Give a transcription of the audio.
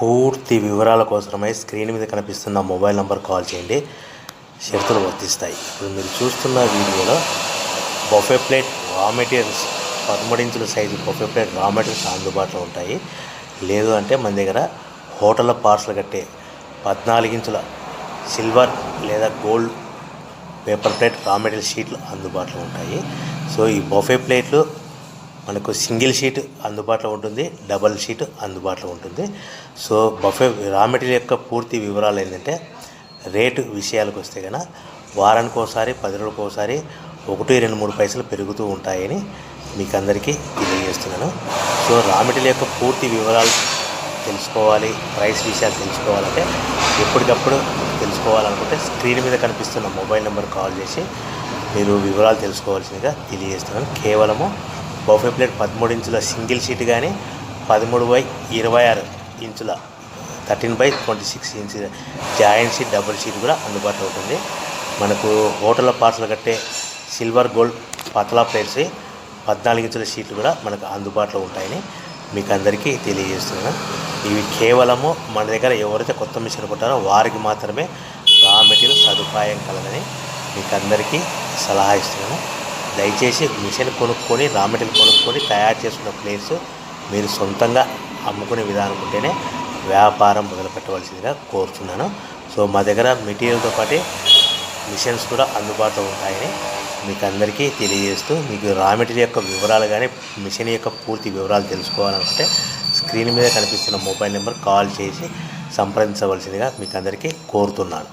పూర్తి వివరాల కోసమై స్క్రీన్ మీద కనిపిస్తున్న మొబైల్ నంబర్ కాల్ చేయండి. షరతులు వర్తిస్తాయి. ఇప్పుడు మీరు చూస్తున్న వీడియోలో బఫే ప్లేట్ రా మెటీరియల్స్ 13 ఇంచుల సైజు బఫే ప్లేట్ రా మెటీరియల్స్ అందుబాటులో ఉంటాయి. లేదు అంటే మన దగ్గర హోటల్లో పార్సల్ కట్టే 14 ఇంచుల సిల్వర్ లేదా gold paper plate raw material షీట్లు అందుబాటులో ఉంటాయి. సో ఈ బఫే ప్లేట్లు మనకు సింగిల్ షీట్ అందుబాటులో ఉంటుంది, డబల్ షీట్ అందుబాటులో ఉంటుంది. సో బఫే రా మెటీరియల్ యొక్క పూర్తి వివరాలు ఏంటంటే, రేటు విషయాలకు వస్తే కనుక వారానికి ఒకసారి 10 రోజులకు ఒకసారి 1, 2, 3 పైసలు పెరుగుతూ ఉంటాయని మీకు అందరికీ తెలియజేస్తున్నాను. సో రా మెటీరియల్ యొక్క పూర్తి వివరాలు తెలుసుకోవాలి, ప్రైస్ విషయాలు తెలుసుకోవాలంటే ఎప్పటికప్పుడు తెలుసుకోవాలనుకుంటే స్క్రీన్ మీద కనిపిస్తున్న మొబైల్ నెంబర్ కాల్ చేసి మీరు వివరాలు తెలుసుకోవాల్సిందిగా తెలియజేస్తున్నాను. కేవలము బఫే ప్లేట్ 13 ఇంచుల సింగిల్ షీట్ కానీ 13/26 ఇంచుల 13/26 ఇంచుల జాయింట్ షీట్ డబుల్ షీట్ కూడా అందుబాటులో ఉంటుంది. మనకు హోటల్లో పార్సల్ కట్టే సిల్వర్ గోల్డ్ పతలా ప్లేట్స్ 14 ఇంచుల షీట్లు కూడా మనకు అందుబాటులో ఉంటాయని మీకు అందరికీ తెలియజేస్తున్నాను. ఇవి కేవలము మన దగ్గర ఎవరైతే కొత్త మిషన్ కొంటారో వారికి మాత్రమే రా మెటీరియల్ సదుపాయం కలదని మీకు అందరికీ సలహా ఇస్తున్నాను. దయచేసి మిషన్ కొనుక్కొని రా మెటీరియల్ కొనుక్కొని తయారు చేసుకున్న ప్లేట్స్ మీరు సొంతంగా అమ్ముకునే విధానం ఉంటేనే వ్యాపారం మొదలుపెట్టవలసిందిగా కోరుతున్నాను. సో మా దగ్గర మెటీరియల్తో పాటు మిషన్స్ కూడా అందుబాటులో ఉంటాయని మీకు అందరికీ తెలియజేస్తూ, మీకు రా మెటీరియల్ యొక్క వివరాలు కానీ మిషన్ యొక్క పూర్తి వివరాలు తెలుసుకోవాలనుకుంటే స్క్రీన్ మీద కనిపిస్తున్న మొబైల్ నెంబర్ కాల్ చేసి సంప్రదించవలసిందిగా మీకు అందరికీ కోరుతున్నాను.